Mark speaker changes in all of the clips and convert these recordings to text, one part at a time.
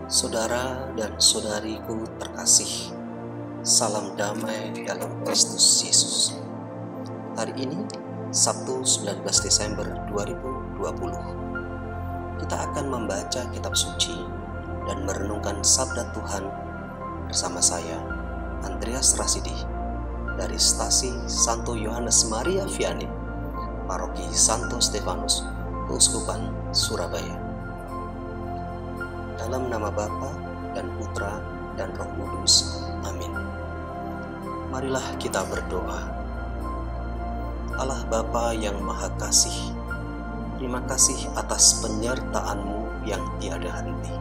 Speaker 1: Saudara dan saudariku terkasih, salam damai dalam Kristus Yesus. Hari ini, Sabtu 19 Desember 2020, kita akan membaca kitab suci dan merenungkan sabda Tuhan bersama saya, Andreas Rasidi, dari stasi Santo Yohanes Maria Vianney, Paroki Santo Stefanus, Keuskupan Surabaya. Dalam nama Bapa dan Putra dan Roh Kudus. Amin. Marilah kita berdoa. Allah Bapa yang Maha Kasih, terima kasih atas penyertaan-Mu yang tiada henti.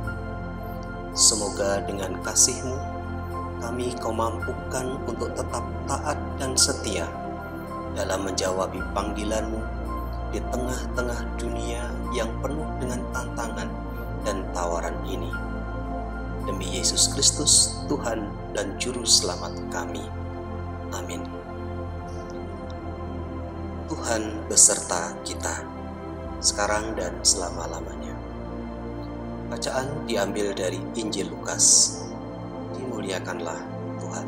Speaker 1: Semoga dengan kasih-Mu, kami Kau mampukan untuk tetap taat dan setia dalam menjawabi panggilan-Mu di tengah-tengah dunia yang penuh dengan tantangan dan tawaran ini. Demi Yesus Kristus, Tuhan dan Juru Selamat kami. Amin. Tuhan beserta kita, sekarang dan selama-lamanya. Bacaan diambil dari Injil Lukas. Dimuliakanlah Tuhan.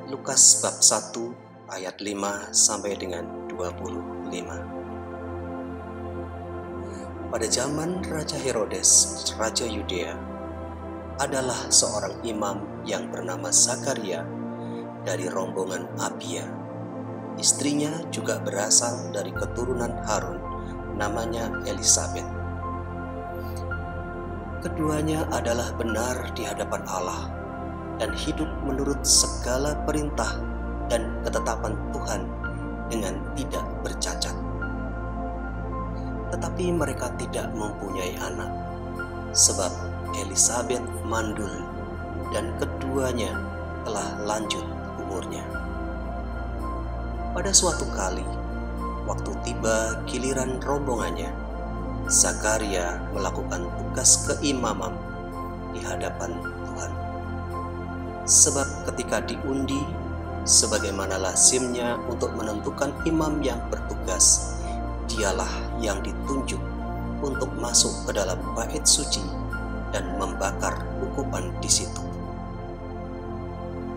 Speaker 1: Lukas bab 1 ayat 5 sampai dengan 25. Pada zaman Raja Herodes, Raja Yudea, adalah seorang imam yang bernama Zakaria dari rombongan Abia. Istrinya juga berasal dari keturunan Harun, namanya Elisabet. Keduanya adalah benar di hadapan Allah dan hidup menurut segala perintah dan ketetapan Tuhan dengan tidak bercacat. Tetapi mereka tidak mempunyai anak, sebab Elisabet mandul dan keduanya telah lanjut umurnya. Pada suatu kali, waktu tiba giliran rombongannya, Zakaria melakukan tugas keimaman di hadapan Tuhan. Sebab ketika diundi, sebagaimana lazimnya untuk menentukan imam yang bertugas, dialah yang ditunjuk untuk masuk ke dalam bait suci dan membakar ukupan di situ.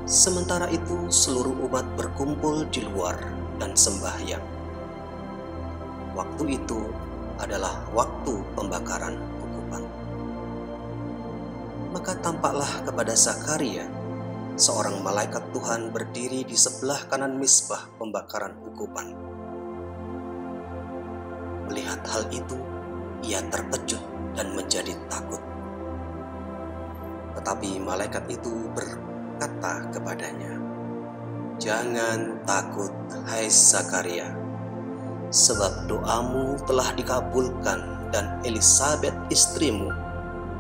Speaker 1: Sementara itu seluruh umat berkumpul di luar dan sembahyang. Waktu itu adalah waktu pembakaran ukupan. Maka tampaklah kepada Zakaria seorang malaikat Tuhan berdiri di sebelah kanan misbah pembakaran ukupan. Melihat hal itu, ia terkejut dan menjadi takut. Tetapi malaikat itu berkata kepadanya, "Jangan takut, hai Zakaria, sebab doamu telah dikabulkan dan Elisabet istrimu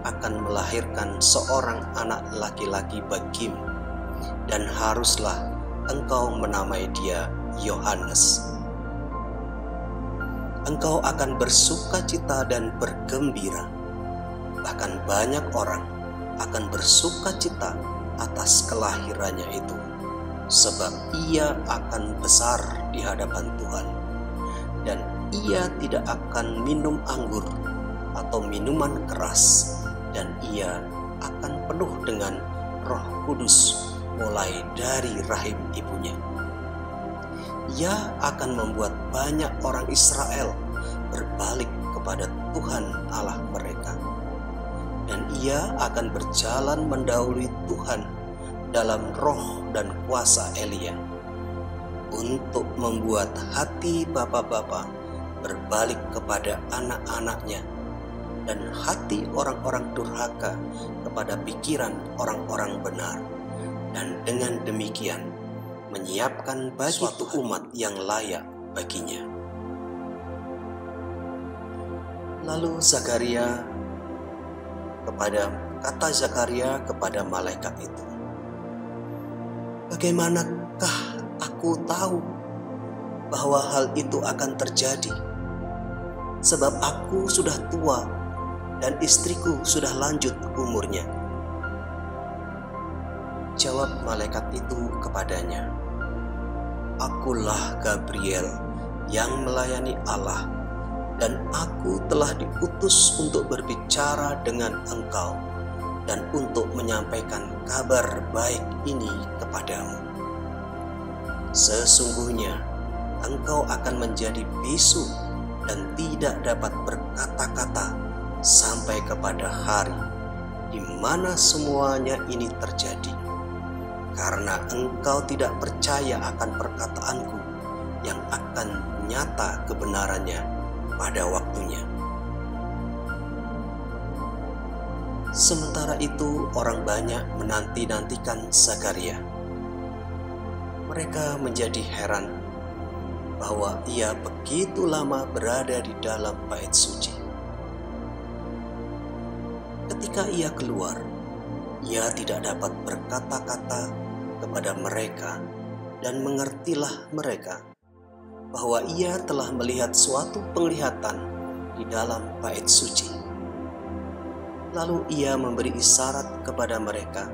Speaker 1: akan melahirkan seorang anak laki-laki bagimu, dan haruslah engkau menamai dia Yohanes. Engkau akan bersukacita dan bergembira. Bahkan banyak orang akan bersukacita atas kelahirannya itu, sebab ia akan besar di hadapan Tuhan, dan ia tidak akan minum anggur atau minuman keras, dan ia akan penuh dengan Roh Kudus mulai dari rahim ibunya. Ia akan membuat banyak orang Israel berbalik kepada Tuhan Allah mereka. Dan ia akan berjalan mendahului Tuhan dalam roh dan kuasa Elia, untuk membuat hati bapa-bapa berbalik kepada anak-anaknya, dan hati orang-orang durhaka kepada pikiran orang-orang benar, dan dengan demikian menyiapkan bagi suatu umat yang layak baginya." Lalu kata Zakaria kepada malaikat itu, "Bagaimanakah aku tahu bahwa hal itu akan terjadi? Sebab aku sudah tua dan istriku sudah lanjut umurnya." Jawab malaikat itu kepadanya, "Akulah Gabriel yang melayani Allah dan aku telah diutus untuk berbicara dengan engkau dan untuk menyampaikan kabar baik ini kepadamu. Sesungguhnya engkau akan menjadi bisu dan tidak dapat berkata-kata sampai kepada hari di mana semuanya ini terjadi, karena engkau tidak percaya akan perkataanku yang akan nyata kebenarannya pada waktunya. Sementara itu orang banyak menanti-nantikan Zakaria. Mereka menjadi heran bahwa ia begitu lama berada di dalam bait suci. Ketika ia keluar, ia tidak dapat berkata-kata kepada mereka, dan mengertilah mereka bahwa ia telah melihat suatu penglihatan di dalam bait suci. Lalu ia memberi isyarat kepada mereka,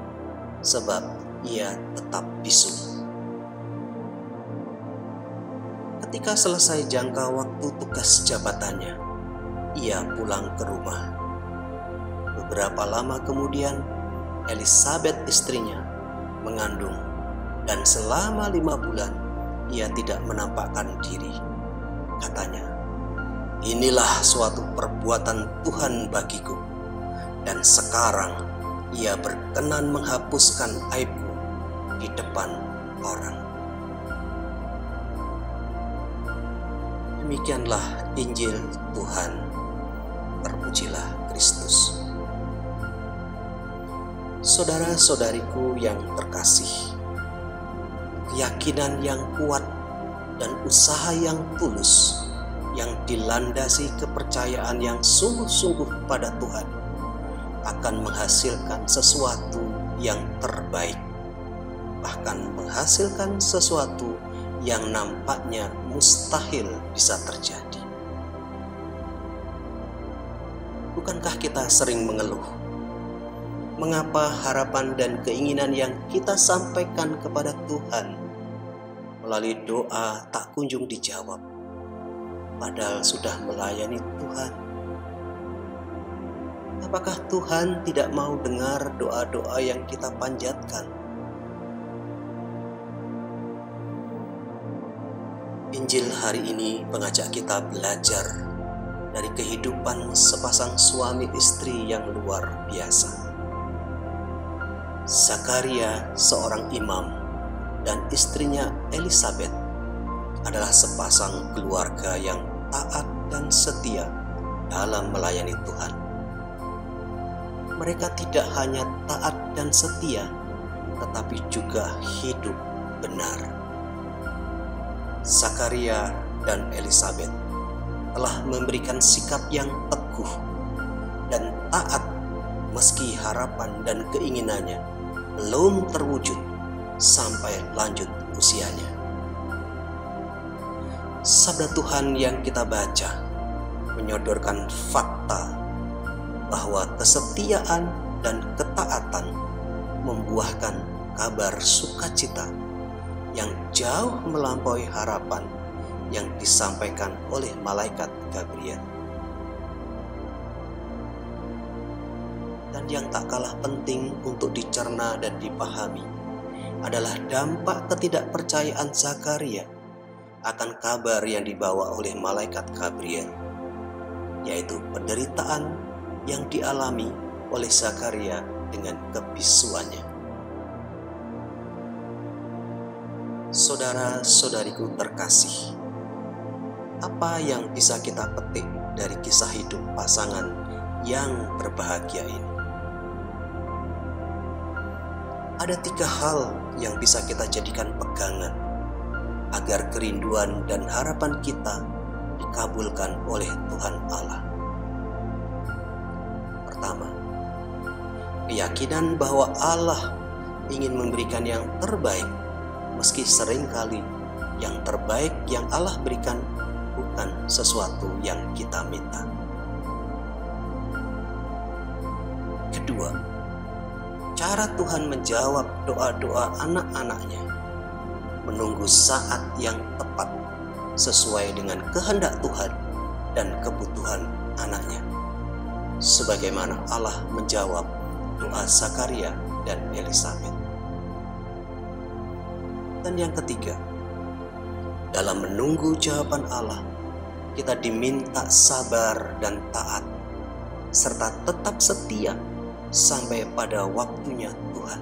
Speaker 1: sebab ia tetap bisu. Ketika selesai jangka waktu tugas jabatannya, ia pulang ke rumah. Beberapa lama kemudian, Elisabet istrinya mengandung, dan selama 5 bulan ia tidak menampakkan diri. Katanya, "Inilah suatu perbuatan Tuhan bagiku, dan sekarang ia berkenan menghapuskan aibku di depan orang." Demikianlah Injil Tuhan. Terpujilah Kristus. Saudara-saudariku yang terkasih, keyakinan yang kuat dan usaha yang tulus yang dilandasi kepercayaan yang sungguh-sungguh pada Tuhan akan menghasilkan sesuatu yang terbaik, bahkan menghasilkan sesuatu yang nampaknya mustahil bisa terjadi. Bukankah kita sering mengeluh? Mengapa harapan dan keinginan yang kita sampaikan kepada Tuhan melalui doa tak kunjung dijawab, padahal sudah melayani Tuhan? Apakah Tuhan tidak mau dengar doa-doa yang kita panjatkan? Injil hari ini mengajak kita belajar dari kehidupan sepasang suami istri yang luar biasa. Zakaria, seorang imam, dan istrinya Elisabet adalah sepasang keluarga yang taat dan setia dalam melayani Tuhan. Mereka tidak hanya taat dan setia, tetapi juga hidup benar. Zakaria dan Elisabet telah memberikan sikap yang teguh dan taat meski harapan dan keinginannya belum terwujud sampai lanjut usianya. Sabda Tuhan yang kita baca menyodorkan fakta bahwa kesetiaan dan ketaatan membuahkan kabar sukacita yang jauh melampaui harapan yang disampaikan oleh malaikat Gabriel. Dan yang tak kalah penting untuk dicerna dan dipahami adalah dampak ketidakpercayaan Zakaria akan kabar yang dibawa oleh malaikat Gabriel, yaitu penderitaan yang dialami oleh Zakaria dengan kebisuannya. Saudara-saudariku terkasih, apa yang bisa kita petik dari kisah hidup pasangan yang berbahagia ini? Ada 3 hal yang bisa kita jadikan pegangan agar kerinduan dan harapan kita dikabulkan oleh Tuhan Allah. Pertama, keyakinan bahwa Allah ingin memberikan yang terbaik, meski seringkali yang terbaik yang Allah berikan bukan sesuatu yang kita minta. Kedua, cara Tuhan menjawab doa-doa anak-anaknya, menunggu saat yang tepat sesuai dengan kehendak Tuhan dan kebutuhan anaknya, sebagaimana Allah menjawab doa Zakaria dan Elisabet. Dan yang ketiga, dalam menunggu jawaban Allah, kita diminta sabar dan taat, serta tetap setia sampai pada waktunya Tuhan.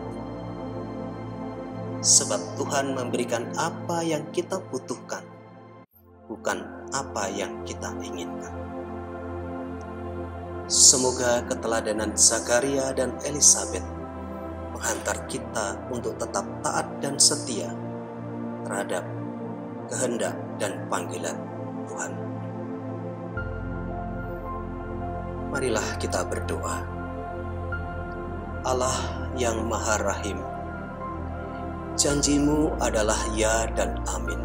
Speaker 1: Sebab Tuhan memberikan apa yang kita butuhkan, bukan apa yang kita inginkan. Semoga keteladanan Zakaria dan Elisabet menghantar kita untuk tetap taat dan setia terhadap kehendak dan panggilan Tuhan. Marilah kita berdoa. Allah yang Maha Rahim, janji-Mu adalah ya dan amin.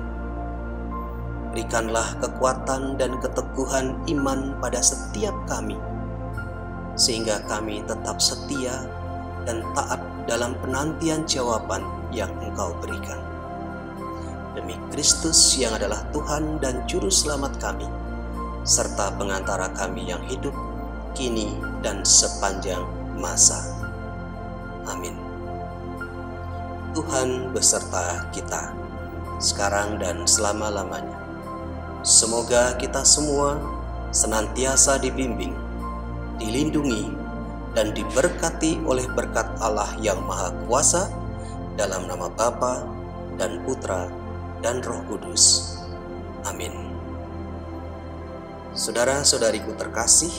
Speaker 1: Berikanlah kekuatan dan keteguhan iman pada setiap kami, sehingga kami tetap setia dan taat dalam penantian jawaban yang Engkau berikan. Demi Kristus yang adalah Tuhan dan Juru Selamat kami, serta pengantara kami yang hidup, kini, dan sepanjang masa. Amin. Tuhan beserta kita, sekarang dan selama-lamanya. Semoga kita semua senantiasa dibimbing, dilindungi, dan diberkati oleh berkat Allah yang Maha Kuasa, dalam nama Bapa dan Putra dan Roh Kudus. Amin. Saudara-saudariku terkasih,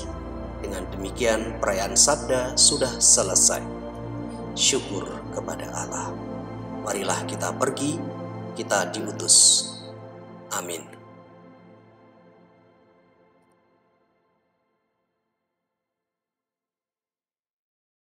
Speaker 1: dengan demikian perayaan Sabda sudah selesai. Syukur kepada Allah. Marilah kita pergi, kita diutus. Amin.